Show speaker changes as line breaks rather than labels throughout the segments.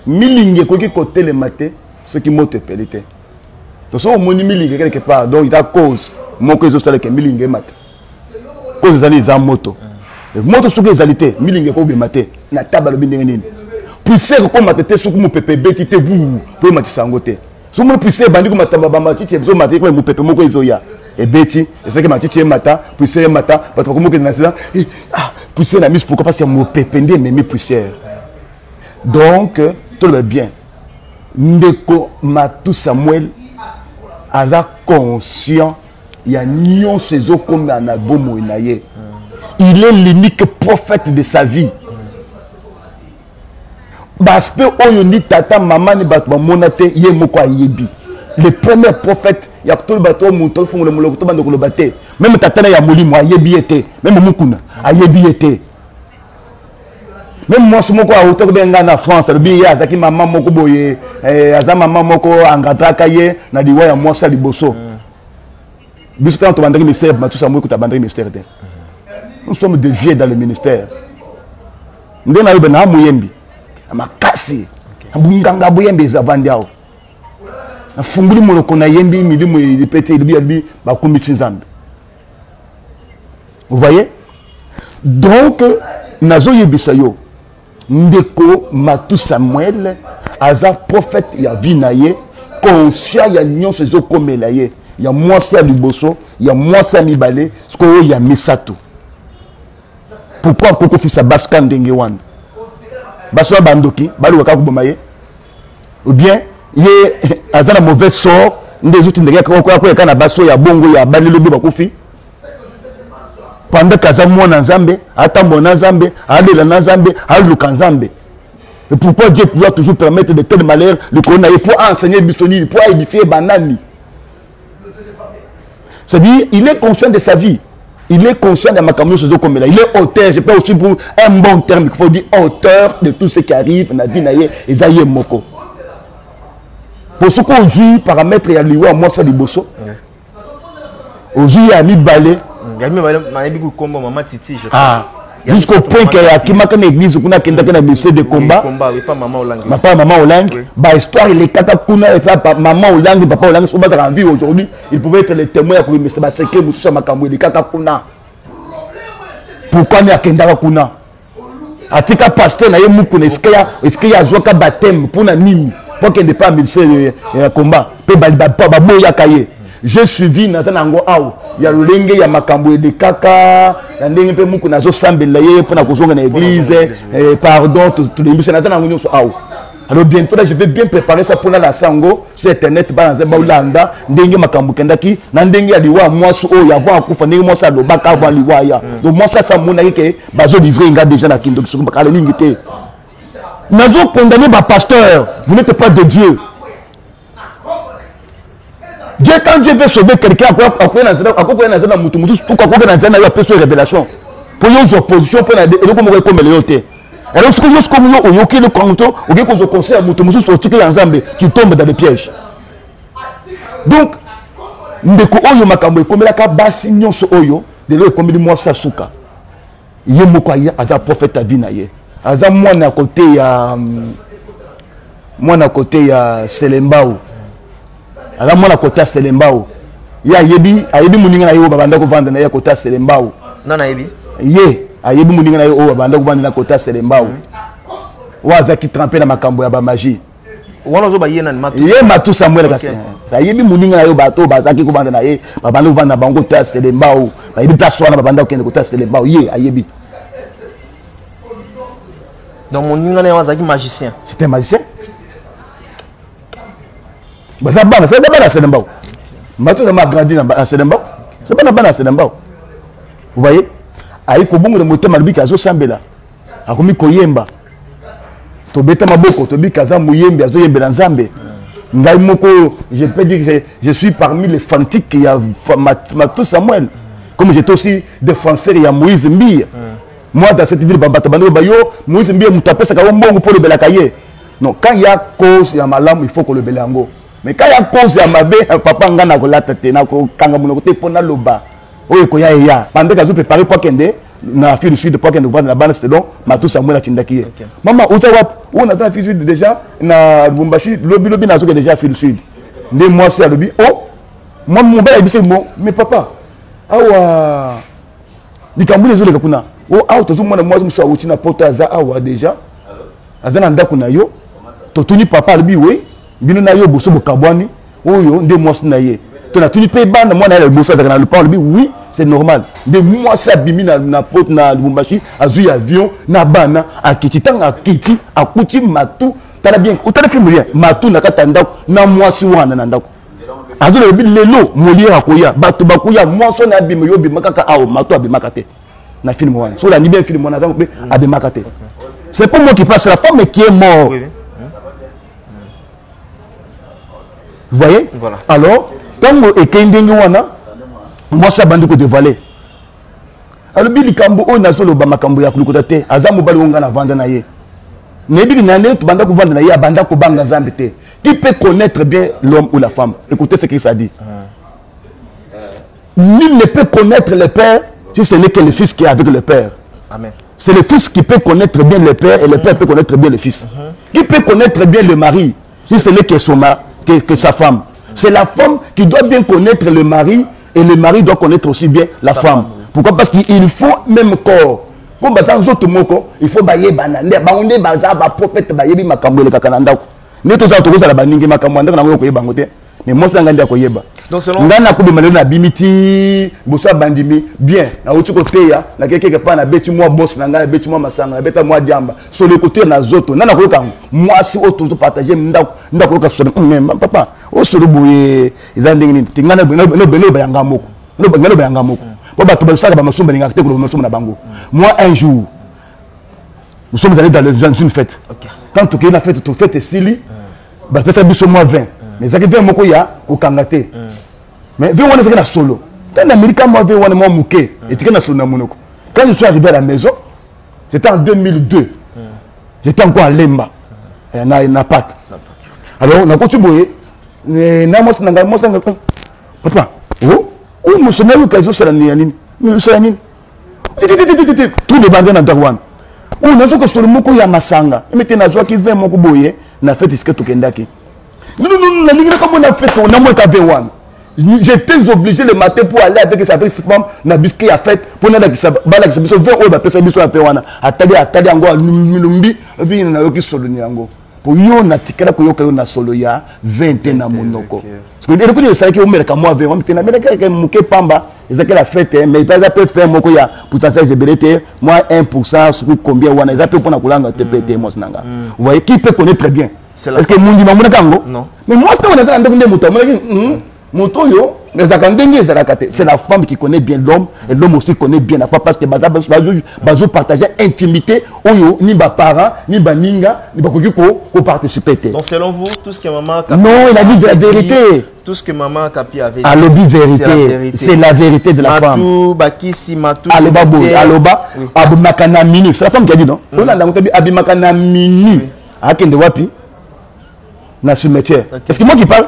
milingue koki côté le matin ce qui mote pelité donc so moni milingue quelque part donc il a cause mon que zo sala que milingue matin cause zali za moto moto soki ezalité milingue ko be matin na table bindenge nini puisque comme matete soki mo pepe betité bu pour matisango te so mo puisque bandi ko matamba ba matiti zo maté ko mo pepe moko ezoya et beti et c'est que matiti mata puisque mata parce que mo ke na cela ah puisque na mis pourquoi parce que mo pepe ndé mais puisque donc tout va bien ndeko Matou Samuel aza conscient il y a nion ces eaux comme un abomo inaye il est l'unique prophète de sa vie parce que oyo ni tata maman ni bato ba monate ye moko ayebi le premier prophète ya tout bato monto fongo le moloko to bande ko lobate même tata na ya molimo ayebi ete même mukuna ayebi ete même moi ce moko a auto benga na France le bi ya zaki maman moko boye aza maman moko angataka ye na diwa ya moi ça liboso biso quand on bandaki ministère Matou Samuel ko ta bandaki ministère te nous sommes des vieux dans le ministère ndena yo bena muyembi amakasi abunganga boyembi ezavandi awo afunguli moloko na yembi milimo ilipete ilbi bakumbi nzambe. Vous voyez? Donc nazo yebisa yo ndeko Matou Samuel aza prophète ya vinaye conscient ya nyonso zo komela ye ya mwasi ya liboso ya mwasi ya mibale sko ya misato. Pourquoi koko fisa baska ndenge wana baswa bandoki bali waka kuboma ye ou bien ye azana mauvais sort ndezo tindenge kwa na baso ya bongo ya balelo bi bakufi pendant kaza mwana nzambe atambo na nzambe alela na nzambe aluka nzambe. Et pourquoi Dieu doit toujours permettre de tels malheurs de corona pour enseigner bisoni pour édifier banani. C'est-à-dire il est conscient de sa vie. Il est conscient de ma camion ce comme là. Il est auteur, je peux aussi pour un bon terme, il faut dire auteur de tout ce qui arrive dans la vie naïe et zaïe moko. Pour ce qu'on joue paramètres et à l'ouïe moi ça liboso. Aujourd'hui il y a mis balai.
Il y a mis balai combat maman Titi je crois.
Ah. Jusqu'au point qu'il y a qui m'a qu'une église qu'on a qu'un ministère de combat.
Oui, pas maman Olang.
Pas maman Olang. Bah histoire il est katakuna et fait maman Olang papa Olang sont battre en vie aujourd'hui. Il pouvait être les témoins pour mais c'est pas que Moussa Makambo de katakuna. Pourquoi n'y a qu'un dakuna? Atika pasteur na yemukuna est-ce qu'il y a zoka baptême pour na nini pour qu'il n'est pas ministère de combat. Pe ba boya kaye. J'ai suivi Nazanango Aou. Il y a le lingue, il y a Makambo de Kaka, il y a l'lingue pour Nazo Sambelaye, pour Nazo dans l'église, pardon, tout le monde, c'est Nazanango Aou. Alors bientôt, là, je vais bien préparer ça pour la Sango, sur Internet, dans Baulanda, Ndenge Makambo Kendaki, Nandenge Aliwa, moi, il y a un coup, moi, ça, le Baka, Liwaya. Donc, moi, ça, mon aïe, Bazo livré, il y a déjà la Kindo, sur Bakala Lingité. Nazo condamné par pasteur, vous n'êtes pas de Dieu. Dieu, quand Dieu veut sauver quelqu'un, pourquoi il y a une révélation pour les oppositions, pour les oppositions. Alors, ce que vous avez le canton, vous avez conseil à Moutoumoutou, tu tombes dans le piège. Donc, ndeko oyo makambo ekomela ka basi nyonso oyo de lo ekomeli moi sasuka. Ye moko aza prophète avina ye. Aza mwana côté ya Selembao. Alors moi la côté Selembao. Ya yebi muninga na yo babanda ko vendre na ya côté Selembao.
Non na yebi.
Ye ayebi muninga na yo babanda ko vendre na côté Selembao. Waza ki tremper na makambo ya ba magie.
Wana zo ba ye na Matou.
Ye Matou Samuel kasi. Ayebi muninga na yo bato bazaki ko vendre na ye babanda ko vendre na bango côté Selembao. Ba yebi place wana babanda ko kende côté Selembao. Ye ayebi.
Donc muninga na wazaki magicien.
C'était un magicien. C'est pas la Selembao. Matou a grandi dans Selembao. C'est pas la Selembao. Vous voyez? Aïko bongo le moteur malbika azo sambela. Akomi koyemba. Tobeta maboko, tobi kaza muyembe azo yembela nzambe. Ngai moko, je peux dire que je suis parmi les fanatiques qui a Matou Samuel. Comme j'étais aussi défenseur il y a Moïse Mbia. Moi dans cette ville Bambata Bando Bayo, Moïse Mbia mutapé ça ka bongo pour le belakaye. Non, quand il y a cause, il y a malam, il faut que le belango. Mais quand il y a cause à ma bé, papa ngana ko la tete na ko kanga muno ko te pona loba. oyo koya eya pendant que azo préparer pour kende na fille du sud pour kende vendre la bande c'est donc Matou Samuel atindaki maman uta wap on attend fille du sud déjà na Lubumbashi lobi na zo déjà fille du sud ndé moi c'est lobi oh moi mon bel abissé bon mais papa awa likambu les oleka kuna oh awa to mwana moi muso awuti na poto aza awa déjà azana ndako na yo to tuni papa lobi we bino na yo boso bokabwani oyo ndé moi na ye to na tuni pe banda mwana ya boso azana le pan lobi oui c'est normal de moi ça bimi na poto na Lubumbashi azu avion na bana akiti tanga akiti akuti Matou tala bien utala film rien Matou na kata ndako na moi si wana na ndako ado le lelo molia akoya bato bakoya moi so na bimi yo bima kaka awo Matou abimaka te na film wana so la ni bien film wana donc abimaka te c'est pas moi qui passe, c'est la femme qui est morte. Oui. Vous voyez? Voilà. Alors, quand vous êtes moi, ça bande de valet. Alors, Billy Kambo, on a solo Bamakambo ya Kulukotate, Azamu Balonga na vendre naye. Nebi Nane, tu banda vendre naye, banda Kobanga Zambete. Qui peut connaître bien l'homme ou la femme? Écoutez ce qu'il s'est dit. Nul ne peut connaître le père si ce n'est que le fils qui est avec le père. Amen. C'est le fils qui peut connaître bien le père et le père peut connaître bien le fils. Qui peut connaître bien le mari si ce n'est que sa femme. C'est la femme qui doit bien connaître le mari et le mari doit connaître aussi bien la femme. Pourquoi? Parce qu'il faut même corps. Comme il faut bailler banane, baonde baza ba prophète bayebi makambo le kakananda. Ne to za to za la baningi makambo ndaka na ko yebangote. Mais moi ça ngandi akoyeba. Donc selon ngana ko bimalo na bimiti bosa bandimi bien na otu côté ya na quelque part na beti moi boss na ngana beti moi masanga na beta moi diamba sur le côté na zoto nana ko kango moi si auto partager ndako ko so papa o so le boye izandingi ni tingana no bayanga moko no bayanga moko ba bato ba sala ba masumba ninga te ko masumba na bango. Moi un jour nous sommes allés dans une fête. Quand tu es na fête tu fête sili ba pesa biso moi 20. Mais ça qui fait moko ya ko kangate. Mais viens on est na solo. Quand l'Américain moi viens on moi mouké et tu na solo na monoko. Quand je suis arrivé à la maison, c'était en 2002. J'étais encore à Lemba. Na pat. Alors on a continué na moi papa. Oh mo sona l'occasion ça la nini. Mais ça nini. Tout de bandé na Darwan. Oh na zo ko solo moko ya masanga. Mais na zo ki 20 moko boye na fête iske to kendaki. Non, comme on a fait, on a moins qu'à 21. J'étais obligé le matin pour aller avec sa femme, na biscuit à fête, pour aller avec sa balak, sa biso, 20 euros, bah, pesa biso à faire, atali ango, lumbi, et puis il y a un solo niango. Pour yo, na tikala ko yo kayo na solo ya 20 na monoko. Parce que les coups de ça qui ont mis comme moi, 20, mais na que mouké pamba, ils ont la fête, mais ils ont pu faire mon koya, pourcentage de BDT, moi 1%, sur combien, ou ils ont pu prendre la couleur, TPT, moi, snanga. Vous voyez, qui peut connaître très bien? Est-ce que Mundi Mamouna Kango? Non. Mais moi, c'est c'est la femme qui connaît bien l'homme et l'homme aussi connaît bien la femme parce que Bazo partageait intimité, ni ba parents, ni ba ninga, ni ba ko participer.
Donc selon vous, tout ce que maman
Kapi non, il a dit de la vérité.
Tout ce que maman Kapi avait dit.
Alobi vérité. C'est la vérité de la femme.
Matou, Bakisi, Matou.
Aloba bo, Aloba, Abimakana Mini. C'est la femme qui a dit non. On a dit Abimakana Mini. Akende wapi? Na cimetière. Est-ce que moi qui parle?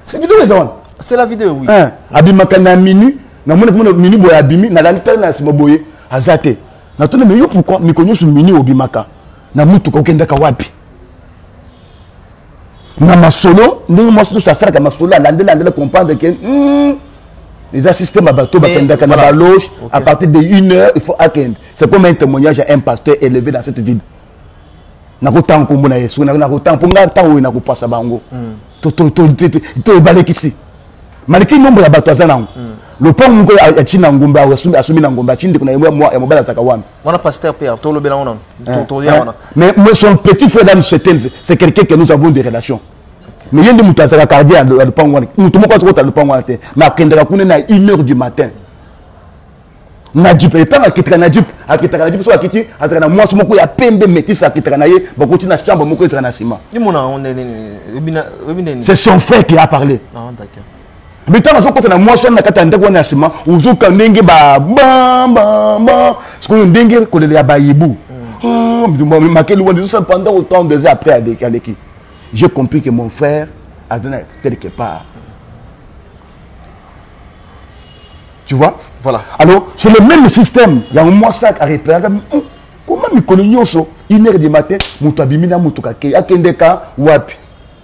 C'est vidéo les gens.
C'est la vidéo, oui.
Abimakana minu, na mona comme minu boy abimi, na lanterne na sima boye, azate. Na tone mais yo pourquoi mi konyo su minu obimaka. Na mutu ko kenda ka wapi. Na masolo, ndenge mo ça sera ka masolo landela comprendre que les assistants ma bateau ba kenda ka na ba loge à partir de 1 heure, il faut attendre. C'est comme un témoignage à un pasteur élevé dans cette ville. Na ko tan ko mbona Yesu na ko tan ponga tan o na ko passa bango to balekisi maliki nombo ya bato azana le pont ngo ya china ngumba asumi na ngumba chindi kuna moi ya mobala saka wana
wana pasteur père to lobela wana to ya
mais son petit frère dans c'est quelqu'un que nous avons des relations mais yende mutazaka cardia le pont wana mutu moko ko ta le pont wana te mais akendera kuna na 1 heure du matin Najip, et tant qu'il Najip, Najip, soit Kiti, à la moi, ce mot ya pembe métis à Kitanaye, beaucoup de chambre, beaucoup de nasima. C'est son frère qui a parlé. Ah, d'accord. Mais tant que la moi, je suis en train nasima, ou zo kanenge ba ce qu'on dengue que le abayibou. Oh, mais quel loin de pendant autant de heures après avec qui. J'ai compris que mon frère a donné quelque part. Tu vois?
Voilà.
Alors, c'est le même système. Il y a un mois ça à repérer. Comment me connais so 1h du matin, mutu abimina mutu kake akendeka wapi.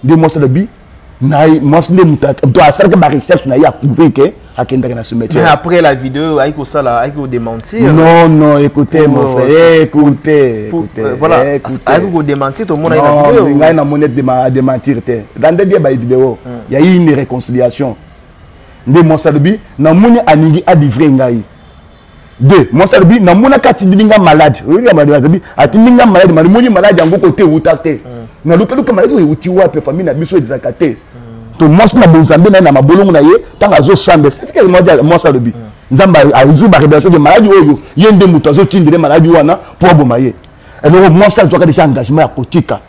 De mois ça le bi. Naï, moi c'est mutu. Toi ça que ma recherche na ya prouvé que akendeka na ce métier.
Mais après la vidéo, avec ça là, avec démentir.
Non non, écoutez mon frère, écoutez.
Voilà. Avec démentir tout le monde a une vidéo.
Non, il y a monnaie de démentir. Dans des vidéos, il y a eu une réconciliation. De mois ça le bi, na moni aningi a livré ngai. Deux, moi ça dit, na mona kati dinga malade. Oui, malade. Atinga malade, mais moni malade yango côté outate. Na luka malade ou uti wa pe famille na biso ezakate. To moi na bonzambe na mabolongo na ye, tanga zo sambe. C'est ce que moi ça dit. Nzamba azu ba révélation de malade oyo, yende mutazo tindire malade wana pour bomaye. Et donc moi ça doit déjà engagement à kotika.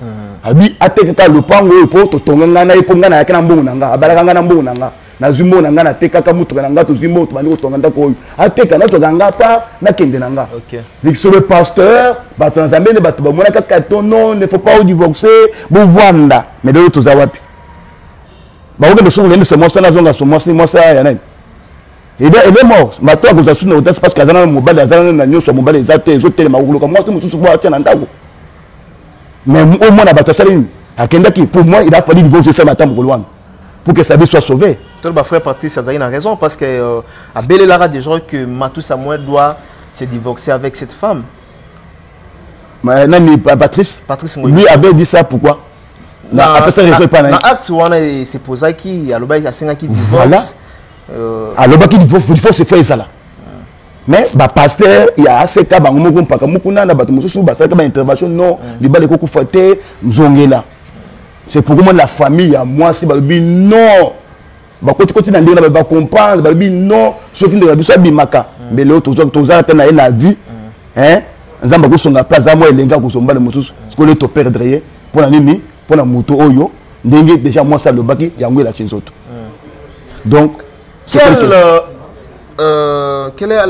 Abi ateka le pango po to tonga na ipo ngana yakena mbongo nanga, abalaka ngana mbongo nanga. Na zumbo nanga na teka ka mutu nanga to zumbo to bandi to nganda ko ateka na to ganga pa na kende nanga. OK. Sur le pasteur, ba transambe ne ba to ba mona ka non, ne faut pas divorcer, bon vanda. Mais de l'autre zawapi. Ba obe so le se mosa na zonga so mosa ya nani. Et est mort. Ma toi ko za suna otas parce que azana mobile azana na nyoso mobile ezate zote ma kulo ka moi musu so ba tia ndako. Mais au moins na ba tsaline akenda ki pour moi il a fallu divorcer ce matin pour que sa vie soit sauvée.
Tout le frère Patrice a raison parce que à Belélara déjà que Matou Samuel doit se divorcer avec cette femme.
Mais non, Patrice lui avait dit ça pourquoi? Après ça, il pas
dans acte où on a c'est pour ça qui a l'obéi à 5 qui divorce.
Voilà. Alors qui divorce, il faut se faire ça là. Mais bah pasteur il y a assez cas bango ko paka mukuna na bato mususu ba ça ka intervention non li ba le ko faté nzongela. C'est pourquoi la famille à moi si ba non. Bah côté côté dans on va comprendre bah non ceux qui ne savent pas bimaka mais l'autre tous à na la vie hein nzamba ko songa place à moi elenga ko somba le mususu ce que le to perdre pour la nini pour la moto oyo ndenge déjà moi ça le baki yango la chez autres. Donc
quelle est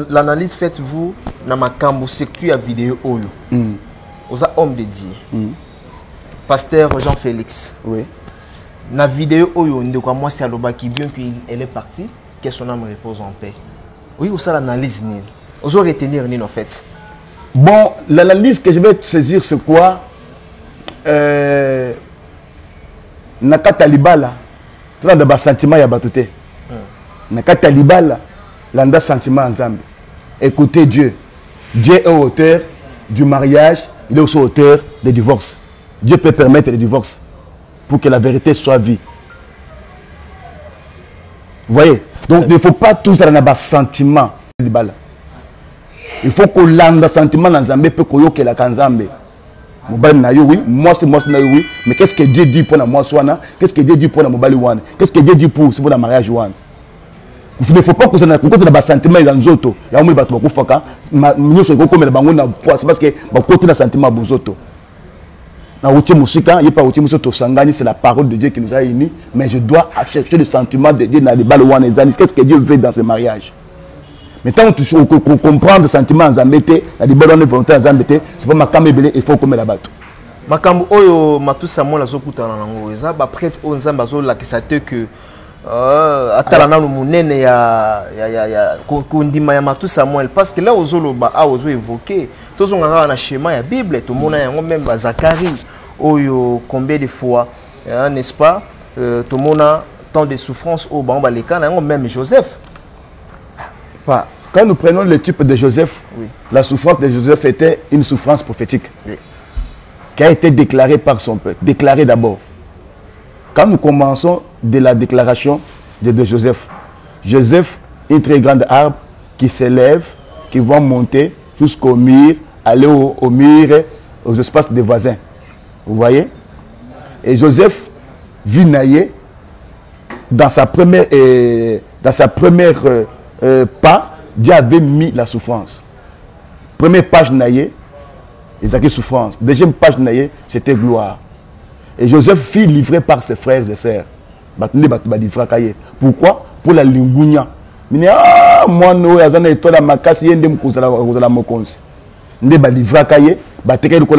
l'analyse faites-vous dans ma cambo sectu à vidéo oyo aux hommes de Dieu pasteur Jean-Félix
oui.
La vidéo oyo ndeko moi c'est alobaki bien puis elle est partie que son âme repose en paix. Oui, ou ça l'analyse ni. Oso retenir ni en fait.
Bon, l'analyse que je vais saisir c'est quoi nakata libala tanda ba sentiment ya batoté. Nakata libala landa sentiment nzambe. Écoutez Dieu. Dieu est auteur du mariage, il est aussi auteur des divorces. Dieu peut permettre le divorce. Pour que la vérité soit vue. Vous voyez? Donc il ne faut pas tous avoir un sentiment. Il faut qu'on ait un sentiment dans Zambé pour qu'on ait la Kanzambé. Oui, moi c'est oui, mais qu'est-ce que Dieu dit pour la moi soana? Qu'est-ce que Dieu dit pour la mobile one? Qu'est-ce que Dieu dit pour le mariage one? Il ne faut pas que vous ayez un sentiment dans les autres. Il y a un peu de temps. C'est parce que vous avez un sentiment dans les autres. C'est la parole de Dieu qui nous a unis, mais je dois chercher le sentiment de Dieu dans les balles. Qu'est-ce que Dieu veut dans ce mariage? Mais tant qu'on comprend le sentiment en Zambété, les balles volontaires en Zambété, c'est pas ma camébélé, il faut qu'on me la batte.
Ma cambo oyo matu Samuel la zokuta na ngo eza ba preuve on Zamba zo la que atala na munene ya kundima ya matu Samuel parce que là ozoloba a ozo évoquer tous on a un schéma ya Bible tout monde yango même ba Zacharie oyo combien de fois n'est-ce pas tout monde a tant de souffrances au bamba les cas même Joseph.
Enfin, quand nous prenons le type de Joseph, oui. La souffrance de Joseph était une souffrance prophétique. Oui. Qui a été déclarée par son peuple. Déclarée d'abord. Quand nous commençons de la déclaration de Joseph, Joseph, une très grande arbre qui s'élève, qui va monter jusqu'au mur, aller au mur, aux espaces des voisins. Vous voyez? Et Joseph vit nailler dans sa première pas, Dieu avait mis la souffrance. Première page naillée, Isaac souffrance. Deuxième page naillée, c'était gloire. Et Joseph fut livré par ses frères et sœurs. Pourquoi? Pour la lingunia. Moi, nous, la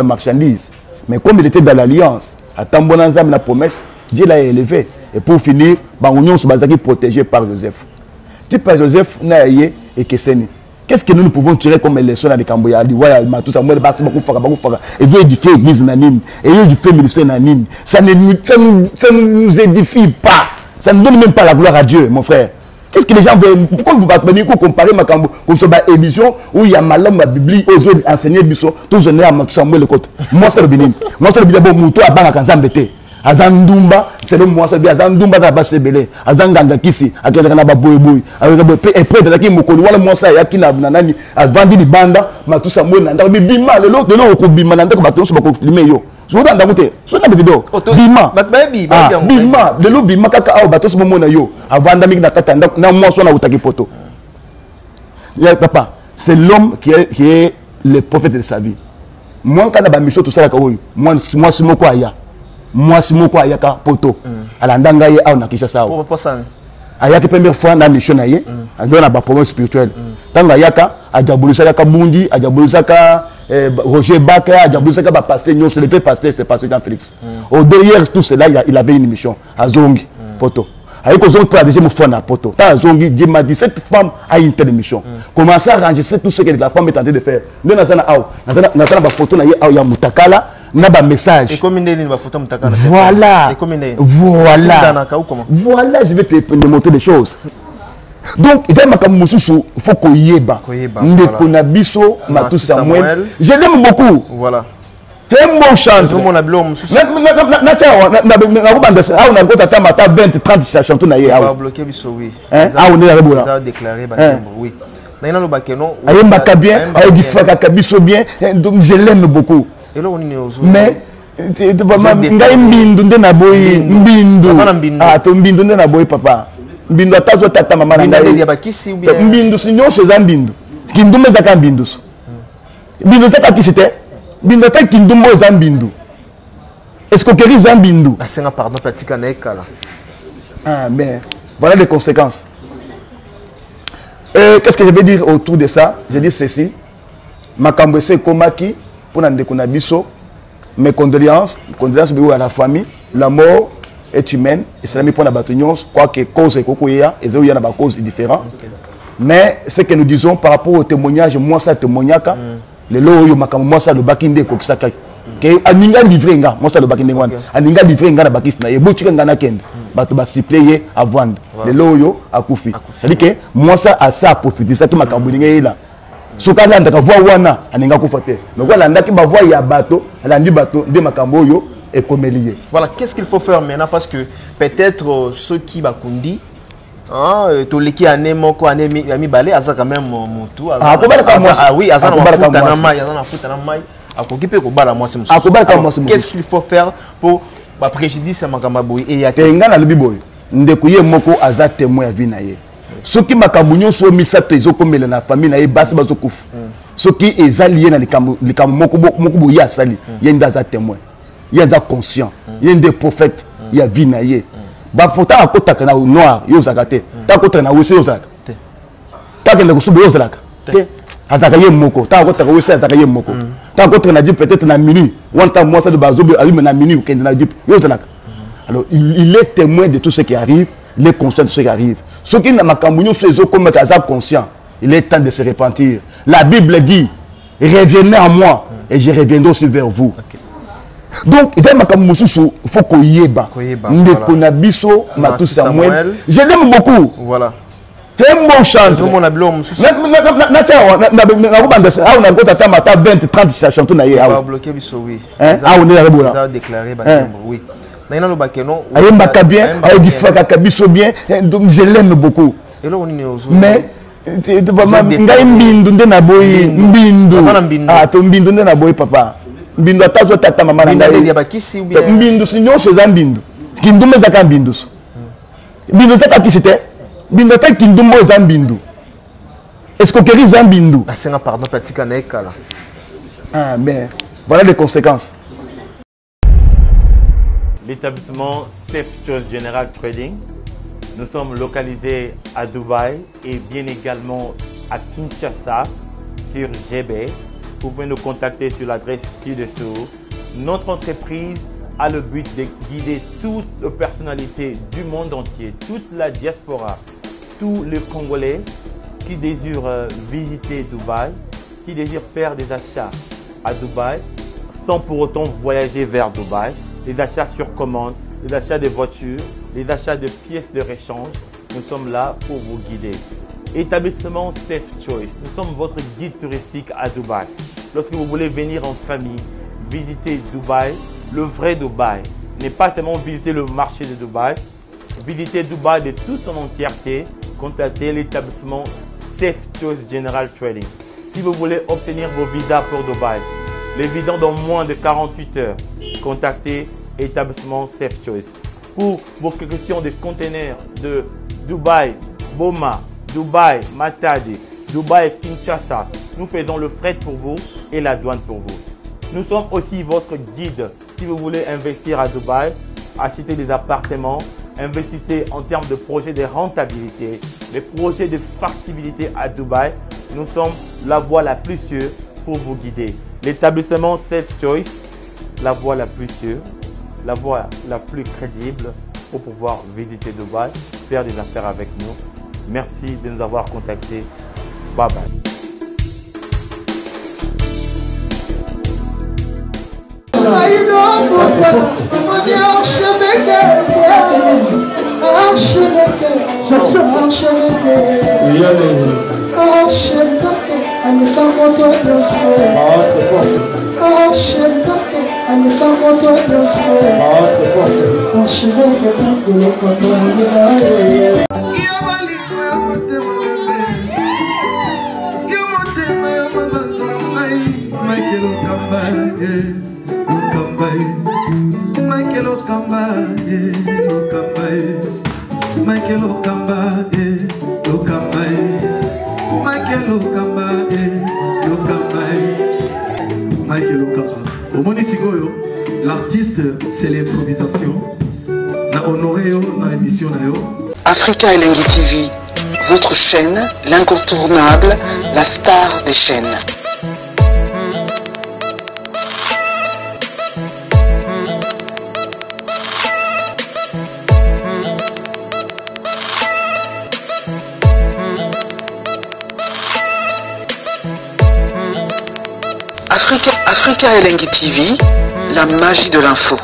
marchandise. Mais comme il était dans l'alliance, à Tambonanzam, la promesse, Dieu l'a élevé. Et pour finir, Bagonion se protégé par Joseph. Tu parles Joseph Naye et Kesseni. Qu'est-ce que nous pouvons tirer comme leçon dans les Camboya? Tout ça, moi, et veut édifier l'église Nanine, et veut édifier le ministère Nanine. Ça ne nous édifie pas. Ça ne donne même pas la gloire à Dieu, mon frère. Qu'est-ce que les gens veulent? Pourquoi vous venez comparer ma Cambo comme ça, émission où il y a malheur, ma Bible, aux autres enseignés, biso, tous les gens, tout ça, moi, le côté. Moi, c'est le bénin. Moi, c'est le bénin, bon, mouton, à Banga, quand ça m'embêtait. Azandumba, c'est le moi, c'est Azandumba, ça va se belé. Azanganga Kisi, à quelqu'un n'a pas boy. Et près de la qui m'a connu, voilà, moi, ça, y a qui n'a pas à vendre des bandes, ma tout ça, moi, n'a mais bima, le lot de l'eau, au bima, n'a pas tout ça, pour filmer yo. Je vous donne la route, je vous donne la vidéo. Bima, bima, de l'eau, bima, kaka, au bateau, ce moment, yo, avant d'amique, n'a pas n'a moi, soit n'a pas poto. Papa, c'est l'homme qui est le prophète de sa vie. Moi, quand on a mis tout ça, moi, c'est mon quoi, ya. Moi si moko ayaka poto alandanga ye au na Kinshasa
pour ça
ayaka première fois na mission na ye andona ba problème spirituel tanga ayaka ajabulisaka yaka bundi ajabulisaka Roger Baka ajabulisaka ba pasteur nyonso le fait pasteur c'est pasteur Jean Félix au derrière tout cela il avait une mission à Zongi poto ayiko zongi pour la deuxième fois na poto ta Zongi Dieu m'a dit cette femme a une telle mission commencer à enregistrer tout ce que la femme est en train de faire nous nazana au nazana ba photo na ye au ya mutakala n'a pas message. Voilà. Voilà, je vais te démontrer des choses. Donc, il faut qu'on y ait. Samuel. Je l'aime beaucoup.
Voilà.
C'est un bon chant. On a 20, 30 chantons. On
va bloquer, oui.
On est
déclaré, oui.
bien, donc je l'aime beaucoup. Mais ngai mbindu nde na boyi mbindu to mbindu nde na boyi papa mbindu atazo tata mama na ngai mbindu sinyo chez mbindu kindumbe zaka mbindu mbindu zaka kisite mbindu ta kindumbo za mbindu est-ce que keri za mbindu
asenga pardon pratika na ekala
mais voilà les conséquences. Qu'est-ce que je vais dire autour de ça? Je dis ceci, makambo ese komaki pour ndeko na biso. Mes condoléances à la famille. La mort est humaine. Et c'est la même pour la bataillon. Quoi que cause et kokoya, et il y a des causes différentes. Mais ce que nous disons par rapport au témoignage, moi ça témoignage, le loyo makam moi ça le bakinde kokisaka. Que aninga livré nga, moi ça le bakinde wan. Aninga livré nga na bakis na yebo chika nga na kende. Bato ba suppléer à vendre. Le loyo akufi. C'est-à-dire que moi ça a ça profiter ça tout makam bolinga là. Soka landa ka voix wana aninga kufote. Donc voilà ndaki ba voix ya bateau, alandi bateau de makambo yo et komelié.
Voilà, qu'est-ce qu'il faut faire maintenant parce que peut-être ceux qui bakundi to leki anemo ko anemi ami balé aza quand même mutu oui aza na mafuta na mai aza na futa na mai akokipe ko bala moi c'est monsieur. Qu'est-ce qu'il faut faire pour ba préjudice makamba boy et ya
tenga na lobi boy ndeko ye moko aza témoin ya vie na ye. Soki makambo nyonso misato ezokomela na famille na ye basi bazokufa soki ezali ye na likambo moko boye asali ye nda za témoin ye nda conscient ye nde prophète ya vie na ye bafota akotaka na noir yo ozalaka te ta akotaka na wese yo ozalaka ta akende kosuba yo ozalaka te azalaka ye moko ta akotaka wese azalaka ye moko ta akotaka na jipe peut-être na minuit wanta mwasa de bazobe allume na minuit okende na jipe yo ozalaka. Alors il est témoin de tout ce qui arrive, il est conscient de ce qui arrive. Ceux qui n'ont pas conscient, il est temps de se repentir. La Bible dit, revenez à moi et je reviendrai aussi vers vous. Donc, il faut qu'on y ait. Samuel. Je l'aime beaucoup.
Voilà.
C'est un bon chant. On a 20, 30 chantons. On va bloquer, oui. On est
déclaré, oui.
bien, donc je l'aime beaucoup. Mais ngai mbindu nde na boyi mbindu to mbindu nde na boyi papa mbindu atazo tata mama na ngai mbindu sinyo chez mbindu kindumbe zaka mbindu mbindu zaka kisite mbindu ta kindumbo za mbindu est-ce que keri za mbindu
asenga pardon pratika na ekala
mais voilà les conséquences.
L'établissement Safe Choice General Trading. Nous sommes localisés à Dubaï et bien également à Kinshasa sur GB. Vous pouvez nous contacter sur l'adresse ci-dessous. Notre entreprise a le but de guider toutes les personnalités du monde entier, toute la diaspora, tous les Congolais qui désirent visiter Dubaï, qui désirent faire des achats à Dubaï, sans pour autant voyager vers Dubaï, les achats sur commande, les achats de voitures, les achats de pièces de rechange. Nous sommes là pour vous guider. Établissement Safe Choice, nous sommes votre guide touristique à Dubaï. Lorsque vous voulez venir en famille, visiter Dubaï, le vrai Dubaï, n'est pas seulement visiter le marché de Dubaï, visiter Dubaï de toute son entièreté, contactez l'établissement Safe Choice General Trading. Si vous voulez obtenir vos visas pour Dubaï, les visas dans moins de 48 heures, contactez l'établissement Safe Choice. Pour vos questions de conteneurs de Dubaï, Boma, Dubaï, Matadi, Dubaï, Kinshasa, nous faisons le fret pour vous et la douane pour vous. Nous sommes aussi votre guide si vous voulez investir à Dubaï, acheter des appartements, investissez en termes de projets de rentabilité, les projets de factibilité à Dubaï. Nous sommes la voie la plus sûre pour vous guider. L'établissement Safe Choice, la voie la plus sûre, la voie la plus crédible pour pouvoir visiter Dubaï, faire des affaires avec nous. Merci de nous avoir contactés. Bye bye.
L'artiste, c'est l'improvisation. Na honoré dans l'émission.
Africa Elengi TV, votre chaîne, l'incontournable, la star des chaînes. Africa Elengi TV, la magie de l'info.